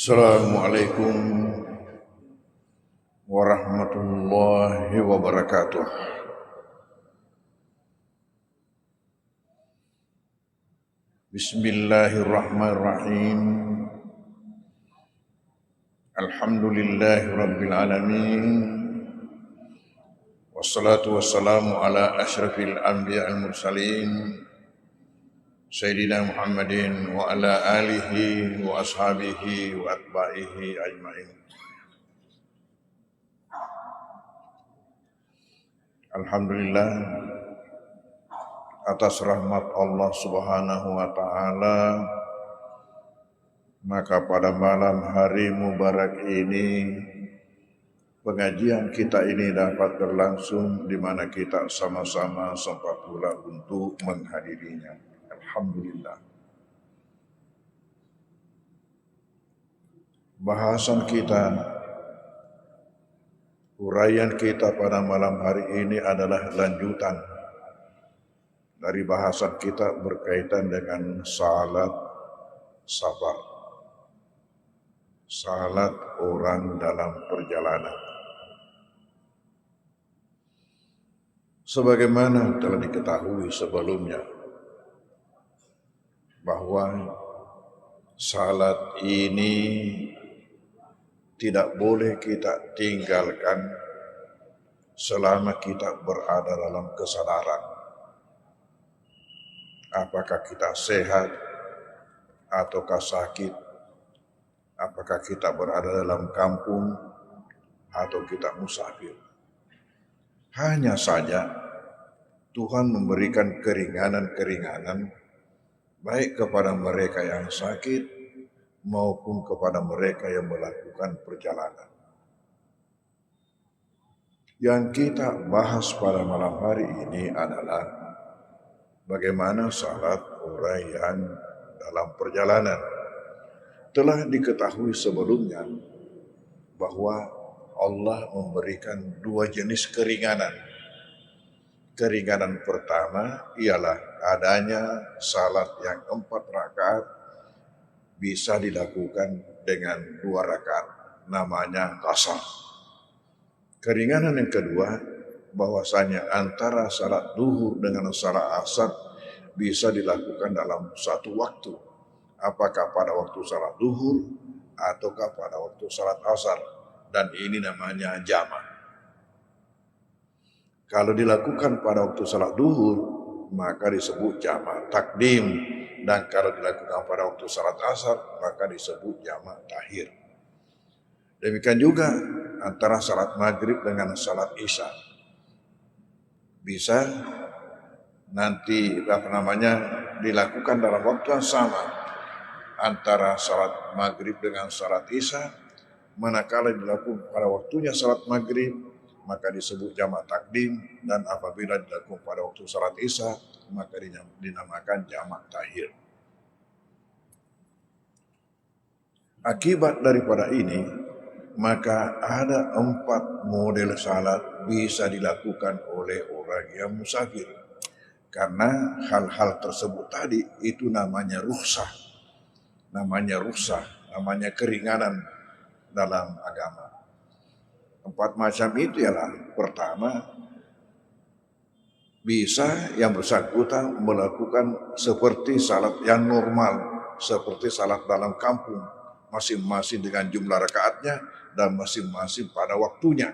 Assalamualaikum warahmatullahi wabarakatuh. Bismillahirrahmanirrahim. Alhamdulillahi rabbil alamin. Wassalatu wassalamu ala asyrafil anbiya'il mursalin Sayyidina Muhammadin wa ala alihi wa ashabihi wa atba'ihi ajma'in. Alhamdulillah atas rahmat Allah Subhanahu wa taala, maka pada malam hari mubarak ini pengajian kita ini dapat berlangsung di mana kita sama-sama sempat pula untuk menghadirinya. Alhamdulillah. Bahasan kita, uraian kita pada malam hari ini adalah lanjutan dari bahasan kita berkaitan dengan salat safar. Salat orang dalam perjalanan. Sebagaimana telah diketahui sebelumnya, bahwa salat ini tidak boleh kita tinggalkan selama kita berada dalam kesadaran. Apakah kita sehat ataukah sakit, apakah kita berada dalam kampung atau kita musafir. Hanya saja Tuhan memberikan keringanan-keringanan baik kepada mereka yang sakit maupun kepada mereka yang melakukan perjalanan. Yang kita bahas pada malam hari ini adalah bagaimana salat orang yang dalam perjalanan. Telah diketahui sebelumnya bahwa Allah memberikan dua jenis keringanan. Keringanan pertama ialah adanya salat yang 4 rakaat bisa dilakukan dengan 2 rakaat, namanya qasar. Keringanan yang kedua, bahwasanya antara salat duhur dengan salat asar bisa dilakukan dalam satu waktu. Apakah pada waktu salat duhur ataukah pada waktu salat asar, dan ini namanya jamak. Kalau dilakukan pada waktu salat duhur, maka disebut jamak takdim, dan kalau dilakukan pada waktu salat asar, maka disebut jamak takhir. Demikian juga antara salat maghrib dengan salat isya. Bisa nanti dilakukan dalam waktu yang sama antara salat maghrib dengan salat isya. Manakala dilakukan pada waktunya salat maghrib, maka disebut jamak takdim, dan apabila dilakukan pada waktu salat isya, maka dinamakan jamak takhir. Akibat daripada ini, maka ada 4 model salat bisa dilakukan oleh orang yang musafir. Karena hal-hal tersebut tadi itu namanya rukhsah. Namanya keringanan dalam agama. 4 macam itu ialah, pertama, bisa yang bersangkutan melakukan seperti salat yang normal, seperti salat dalam kampung, masing-masing dengan jumlah rakaatnya dan masing-masing pada waktunya.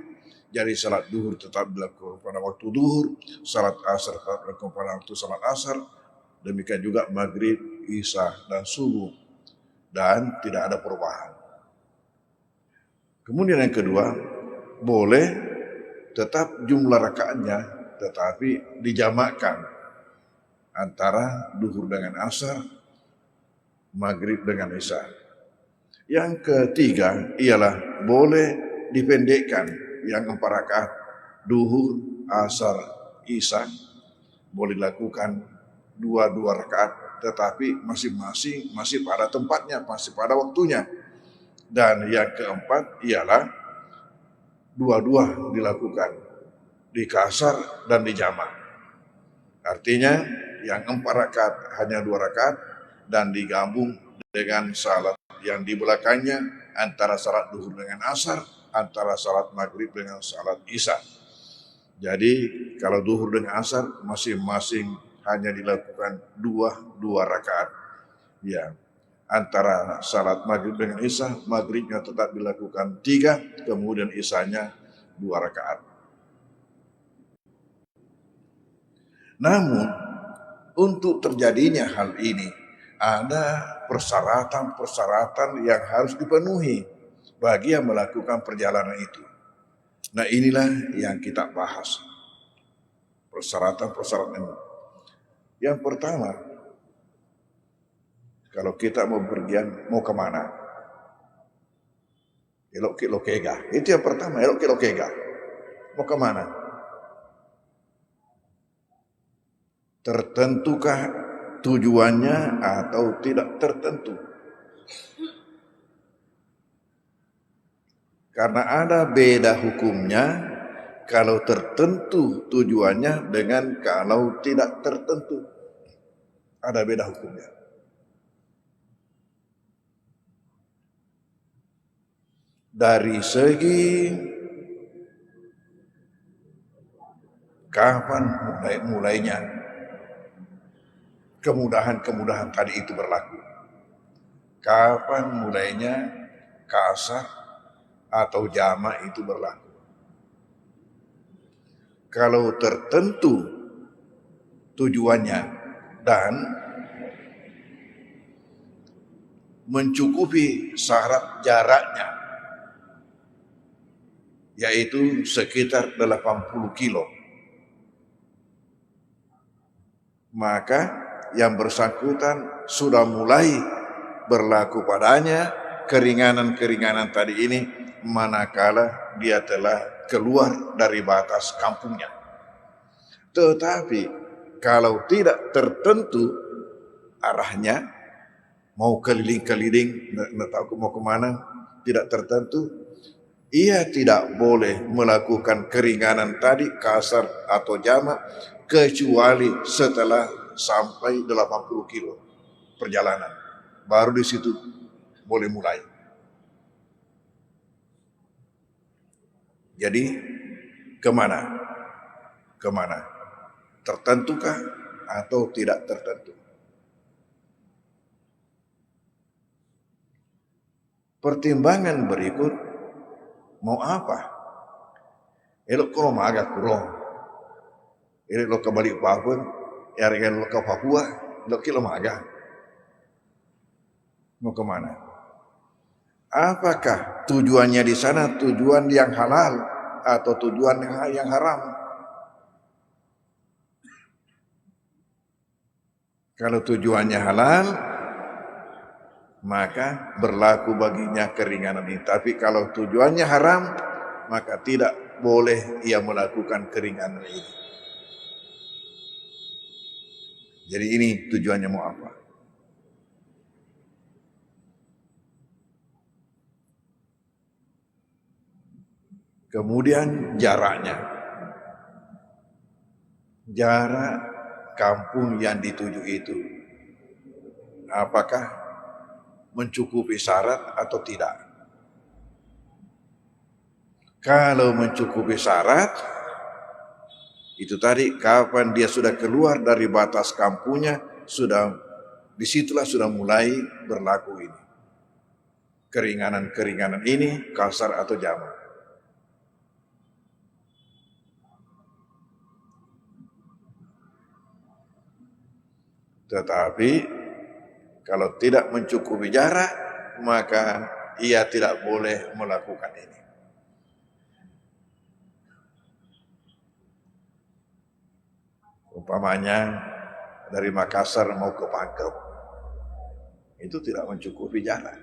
Jadi salat duhur tetap dilakukan pada waktu duhur, salat asar tetap dilakukan pada waktu salat asar, demikian juga maghrib, isya, dan subuh, dan tidak ada perubahan. Kemudian yang kedua, boleh tetap jumlah rakaatnya tetapi dijamakkan antara duhur dengan asar, maghrib dengan isya. Yang ketiga ialah boleh dipendekkan yang 4 rakaat duhur, asar, isya, boleh dilakukan 2 rakaat tetapi masing-masing masih pada tempatnya, masih pada waktunya. Dan yang keempat ialah dua-dua dilakukan, di qasar dan di jamak. Artinya yang 4 rakaat hanya 2 rakaat dan digabung dengan salat yang di belakangnya antara salat duhur dengan asar, antara salat maghrib dengan salat isya. Jadi kalau duhur dengan asar masing-masing hanya dilakukan dua rakaat. Ya, antara salat maghrib dengan isya, maghribnya tetap dilakukan 3, kemudian isyanya 2 rakaat. Namun untuk terjadinya hal ini ada persyaratan-persyaratan yang harus dipenuhi bagi yang melakukan perjalanan itu. Nah, inilah yang kita bahas. Persyaratan-persyaratan ini. Yang pertama, kalau kita mau pergian, mau kemana? Elok Lokega. Itu yang pertama, Elok Lokega. Mau kemana? Tertentukah tujuannya atau tidak tertentu? Karena ada beda hukumnya kalau tertentu tujuannya dengan kalau tidak tertentu. Ada beda hukumnya. Dari segi kapan mulainya kemudahan-kemudahan tadi itu berlaku. Kapan mulainya kasar atau jamak itu berlaku. Kalau tertentu tujuannya dan mencukupi syarat jaraknya, yaitu sekitar 80 kilo, maka yang bersangkutan sudah mulai berlaku padanya keringanan-keringanan tadi ini manakala dia telah keluar dari batas kampungnya. Tetapi kalau tidak tertentu arahnya, mau keliling-keliling, nggak tahu mau kemana, tidak tertentu, ia tidak boleh melakukan keringanan tadi kasar atau jamak kecuali setelah sampai 80 kilo perjalanan. Baru di situ boleh mulai. Jadi kemana? Kemana? Tertentukah atau tidak tertentu? Pertimbangan berikut, mau apa? Elok kalau maga kurang. Elok ke balik Papua, elok ke Papua, elok kilo maga. Mau kemana? Apakah tujuannya di sana tujuan yang halal atau tujuan yang haram? Kalau tujuannya halal, maka berlaku baginya keringanan ini. Tapi kalau tujuannya haram, maka tidak boleh ia melakukan keringanan ini. Jadi ini tujuannya mau apa? Kemudian jaraknya. Jarak kampung yang dituju itu apakah mencukupi syarat atau tidak? Kalau mencukupi syarat, itu tadi kapan dia sudah keluar dari batas kampungnya, disitulah sudah mulai berlaku ini. Keringanan-keringanan ini kasar atau jamak. Tetapi kalau tidak mencukupi jarak, maka ia tidak boleh melakukan ini. Umpamanya dari Makassar mau ke Pangkep, itu tidak mencukupi jarak.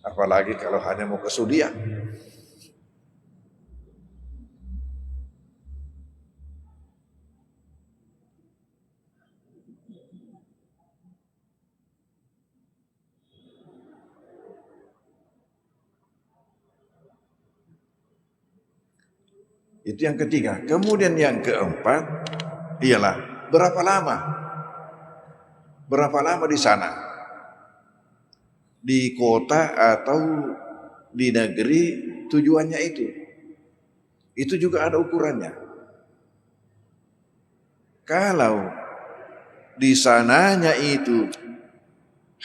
Apalagi kalau hanya mau ke Sudiang. Itu yang ketiga. Kemudian yang keempat ialah berapa lama? Berapa lama di sana? di kota atau di negeri tujuannya itu. Itu juga ada ukurannya. Kalau di sananya itu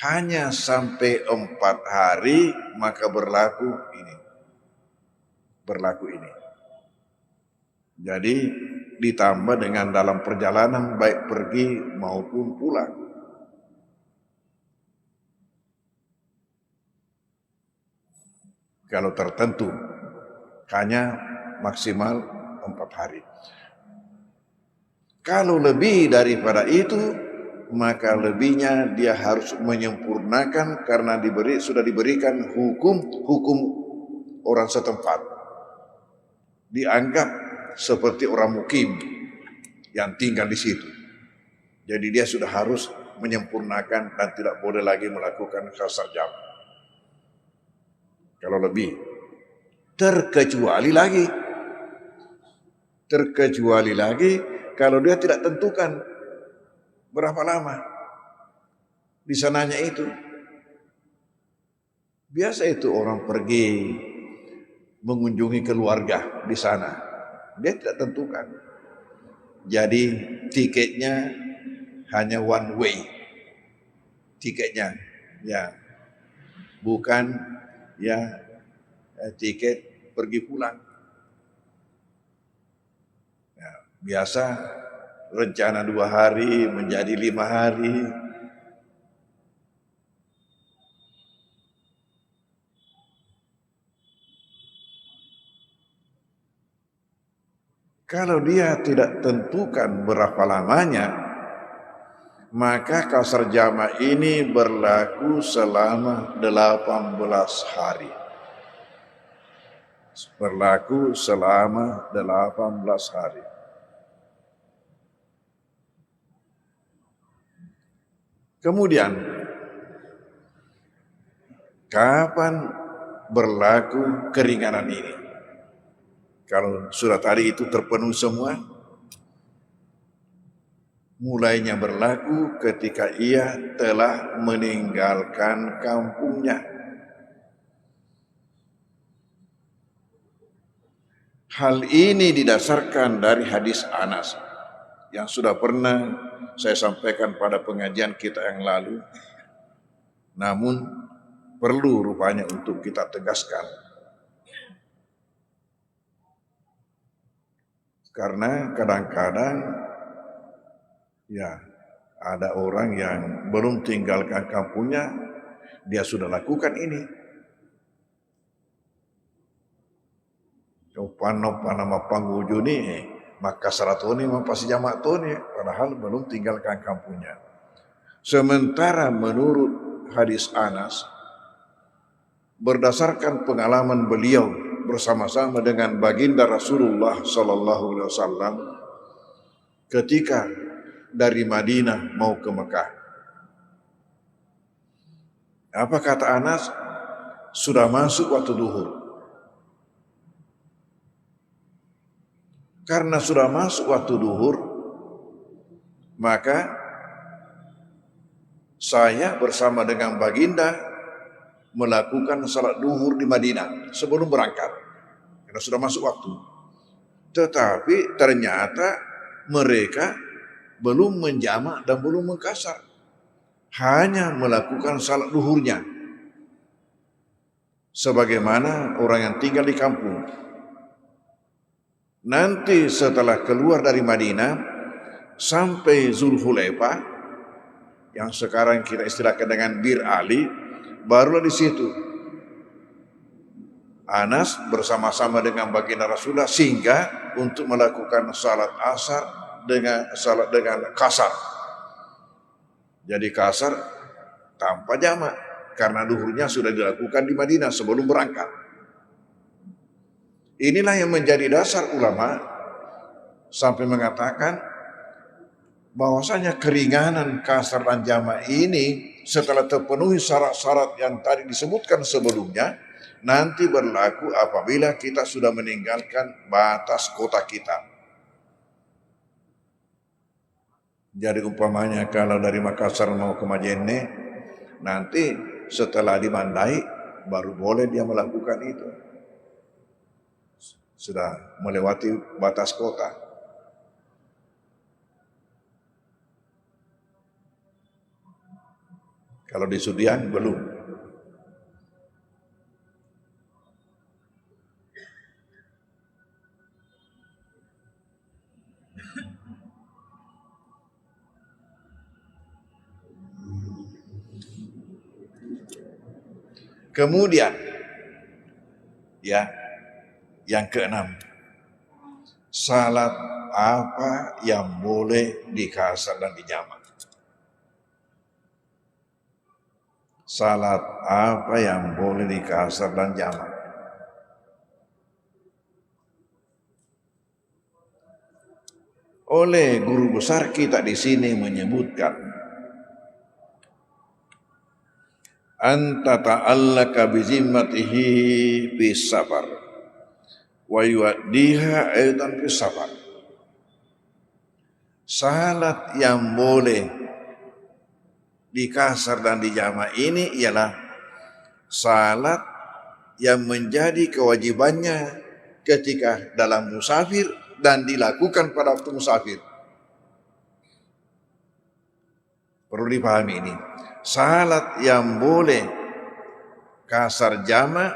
hanya sampai 4 hari, maka berlaku ini. Jadi ditambah dengan dalam perjalanan baik pergi maupun pulang. Kalau tertentu hanya maksimal 4 hari. Kalau lebih daripada itu, maka lebihnya dia harus menyempurnakan karena sudah diberikan hukum orang setempat. Dianggap seperti orang mukim yang tinggal di situ. Jadi dia sudah harus menyempurnakan dan tidak boleh lagi melakukan qasar jam. Kalau lebih, terkecuali lagi kalau dia tidak tentukan berapa lama di sananya itu. Biasa itu orang pergi mengunjungi keluarga di sana, dia tidak tentukan. Jadi tiketnya hanya one way, tiketnya ya, bukan ya tiket pergi pulang. Ya, biasa rencana 2 hari menjadi 5 hari. Kalau dia tidak tentukan berapa lamanya, maka qasar jama' ini berlaku selama 18 hari. Berlaku selama 18 hari. Kemudian, kapan berlaku keringanan ini? Kalau sudah tadi itu terpenuhi semua, mulainya berlaku ketika ia telah meninggalkan kampungnya. Hal ini didasarkan dari hadis Anas yang sudah pernah saya sampaikan pada pengajian kita yang lalu. Namun perlu rupanya untuk kita tegaskan. Karena kadang-kadang ya ada orang yang belum tinggalkan kampungnya, dia sudah lakukan ini. Panama panggujuni maka saratoni pasti jamak toni, padahal belum tinggalkan kampungnya. Sementara menurut hadis Anas, berdasarkan pengalaman beliau bersama-sama dengan baginda Rasulullah sallallahu alaihi wasallam ketika dari Madinah mau ke Mekah. Apa kata Anas? Sudah masuk waktu duhur. Karena sudah masuk waktu duhur, maka saya bersama dengan baginda melakukan salat duhur di Madinah sebelum berangkat. Karena sudah masuk waktu. Tetapi ternyata mereka belum menjamak dan belum mengqasar. Hanya melakukan salat duhurnya. Sebagaimana orang yang tinggal di kampung. Nanti setelah keluar dari Madinah sampai Zulhulaifah yang sekarang kita istilahkan dengan Bir Ali, barulah di situ Anas bersama-sama dengan baginda Rasulullah singgah untuk melakukan salat asar dengan qasar. Jadi qasar tanpa jamak karena duhurnya sudah dilakukan di Madinah sebelum berangkat. Inilah yang menjadi dasar ulama sampai mengatakan bahwasanya keringanan qasar dan jamak ini setelah terpenuhi syarat-syarat yang tadi disebutkan sebelumnya, nanti berlaku apabila kita sudah meninggalkan batas kota kita. Jadi umpamanya kalau dari Makassar mau ke Majene, nanti setelah dimandai baru boleh dia melakukan itu. Sudah melewati batas kota. Kalau di Sudiang belum. Kemudian, ya, yang keenam, salat apa yang boleh dikasar dan dijamak? Salat apa yang boleh dikasar dan jamak? Oleh guru besar kita di sini menyebutkan, anta ta'allaka bizimmatihi bis safar wa yuaddiha aidan bis safar. Salat yang boleh dikasar dan dijamak ini ialah salat yang menjadi kewajibannya ketika dalam musafir dan dilakukan pada waktu musafir. Perlu dipahami ini. Salat yang boleh kasar jamak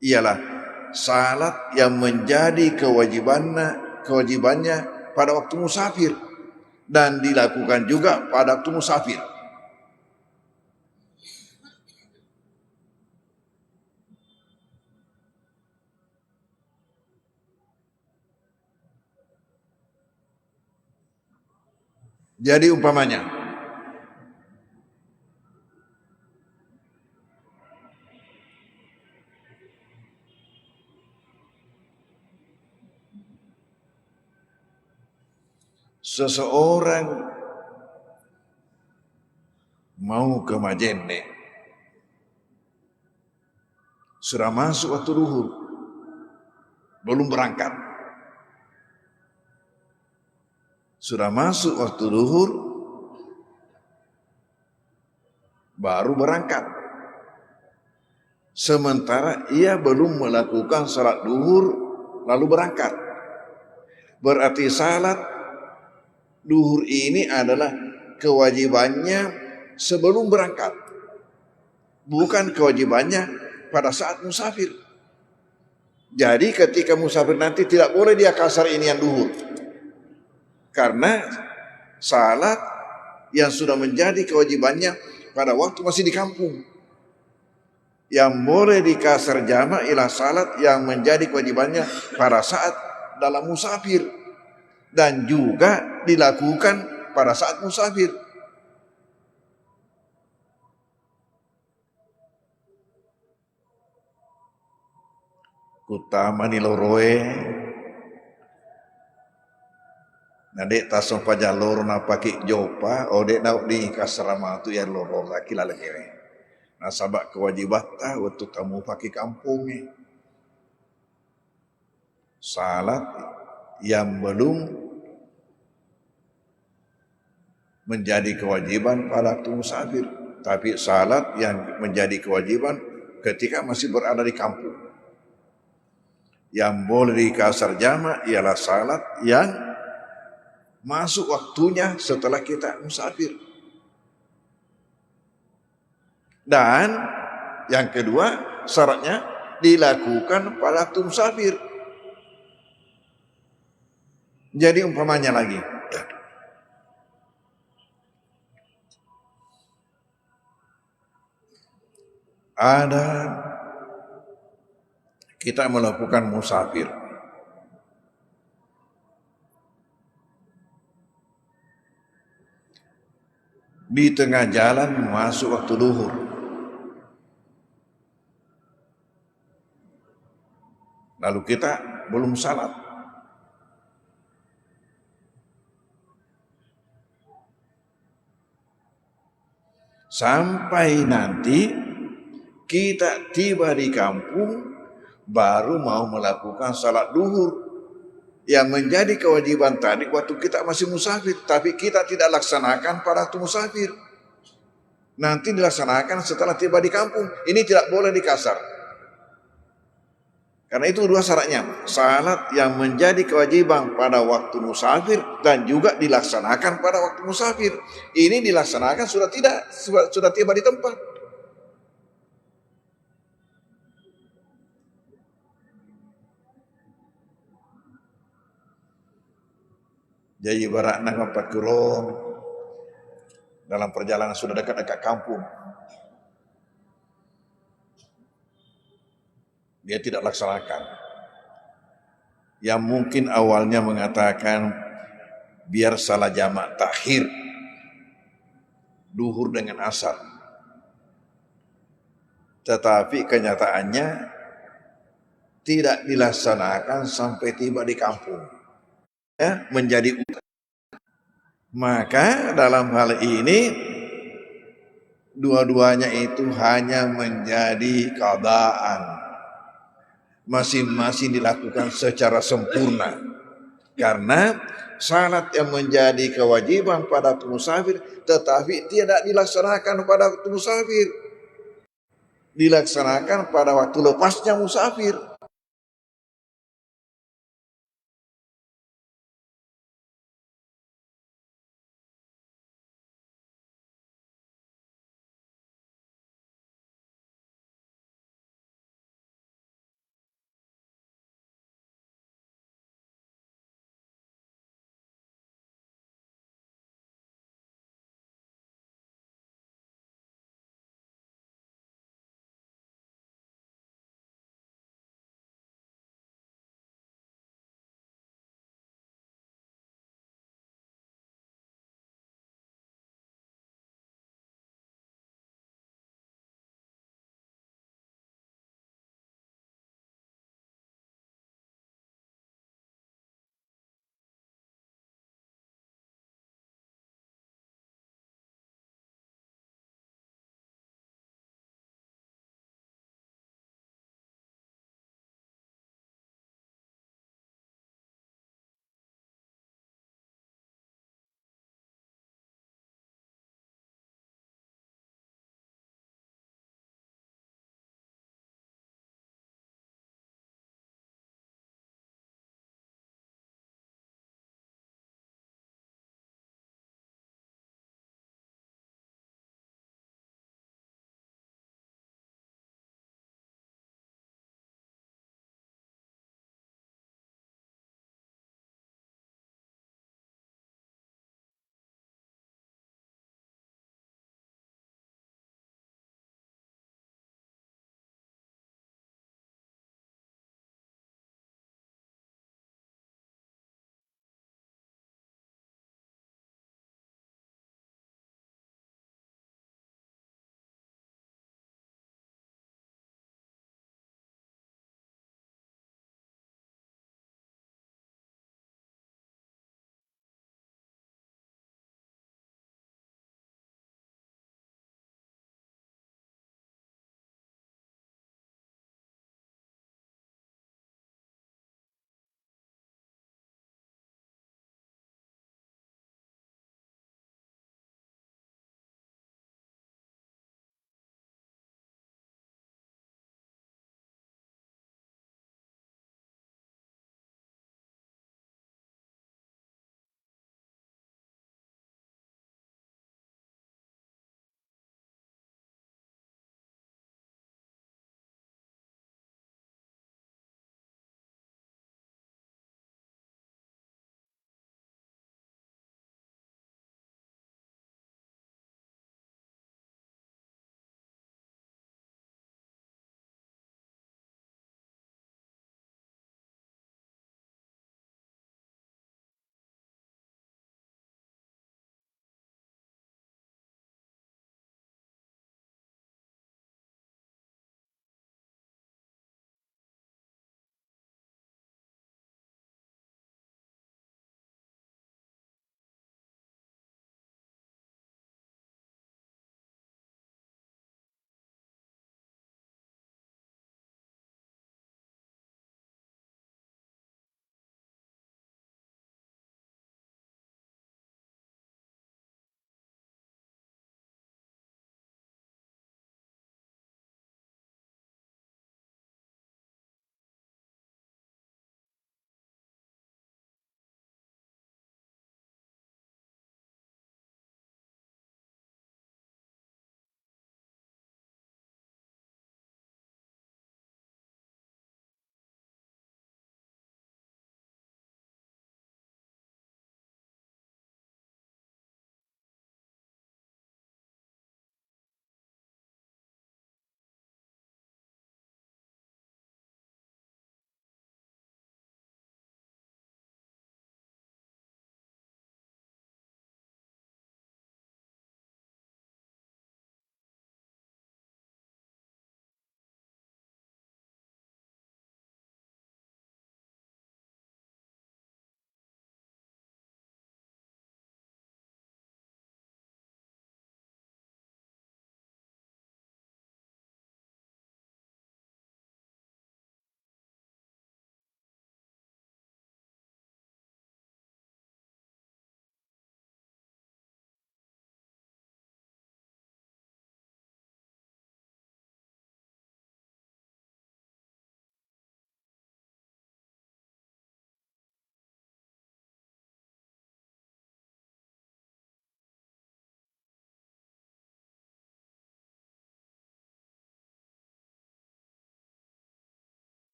ialah salat yang menjadi kewajibannya pada waktu musafir dan dilakukan juga pada waktu musafir. Jadi umpamanya, seseorang mau ke Majene, sudah masuk waktu duhur, belum berangkat. Sudah masuk waktu duhur, baru berangkat. Sementara ia belum melakukan salat duhur, lalu berangkat. Berarti salat duhur ini adalah kewajibannya sebelum berangkat, bukan kewajibannya pada saat musafir. Jadi ketika musafir nanti tidak boleh dia kasar inian duhur, karena salat yang sudah menjadi kewajibannya pada waktu masih di kampung. Yang boleh dikasar jamak ialah salat yang menjadi kewajibannya pada saat dalam musafir dan juga dilakukan pada saat musafir. Kutamani loroe nadek taso pa jalur na paki jopa ode na di kasarama tu ya loro laki lagi we. Nah sabak kewajiban ta untuk kamu paki kampungnya. Salat yang belum menjadi kewajiban pada waktu musafir, tapi salat yang menjadi kewajiban ketika masih berada di kampung. Yang boleh dikasar jamak ialah salat yang masuk waktunya setelah kita musafir. Dan yang kedua, syaratnya dilakukan pada waktu musafir. Jadi umpamanya lagi, ada kita melakukan musafir, di tengah jalan masuk waktu duhur, lalu kita belum salat. Sampai nanti kita tiba di kampung baru mau melakukan salat duhur yang menjadi kewajiban tadi waktu kita masih musafir, tapi kita tidak laksanakan pada waktu musafir. Nanti dilaksanakan setelah tiba di kampung. Ini tidak boleh dikasar. Karena itu dua syaratnya. Salat yang menjadi kewajiban pada waktu musafir dan juga dilaksanakan pada waktu musafir. Ini dilaksanakan sudah tiba di tempat. Jadi ibaratnya 4 kilo dalam perjalanan sudah dekat-dekat kampung. Dia tidak laksanakan. Yang mungkin awalnya mengatakan biar salah jamak takhir duhur dengan asar. Tetapi kenyataannya tidak dilaksanakan sampai tiba di kampung. Ya, menjadi maka dalam hal ini dua-duanya itu hanya menjadi qadaan. Masing-masing dilakukan secara sempurna. Karena salat yang menjadi kewajiban pada musafir tetapi tidak dilaksanakan pada waktu musafir. Dilaksanakan pada waktu lepasnya musafir.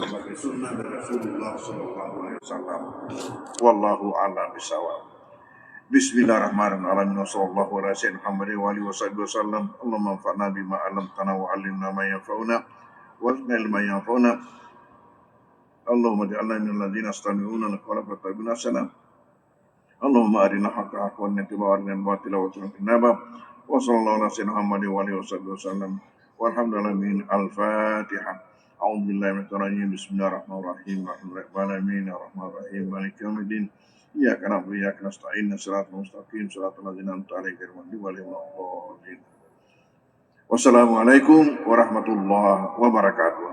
sebagai sunnah dari Rasulullah sallallahu alaihi wasallam. Wallahu a'lam bishawab. Bismillahirrahmanirrahim. Wassallallahu ala sayyidina Muhammad wa alihi wasallam. Allahumma anfa'na bima 'allamtana wa 'allimna ma yanfa'una wa zidna ilman yanfa'una. Allahumma ij'alna minal ladzina yastami'una al-qawla fayattabi'una ahsana. Allahumma arina haqqa haqqan wa arina al-batila wattaba'na. Wa sallallahu ala sayyidina Muhammad wa alihi wasallam. Walhamdulillahi al-Fatihah. A'udzu billahi minasyaitonir rajim. Bismillahirrahmanirrahim. Alhamdulillahirabbil alamin. Maliki yaumiddin. Iyyaka na'budu wa iyyaka nasta'in. Shiratal mustaqim. Shiratal ladzina an'amta 'alaihim ghairil maghdubi 'alaihim waladdallin. Wassalamualaikum warahmatullahi wabarakatuh.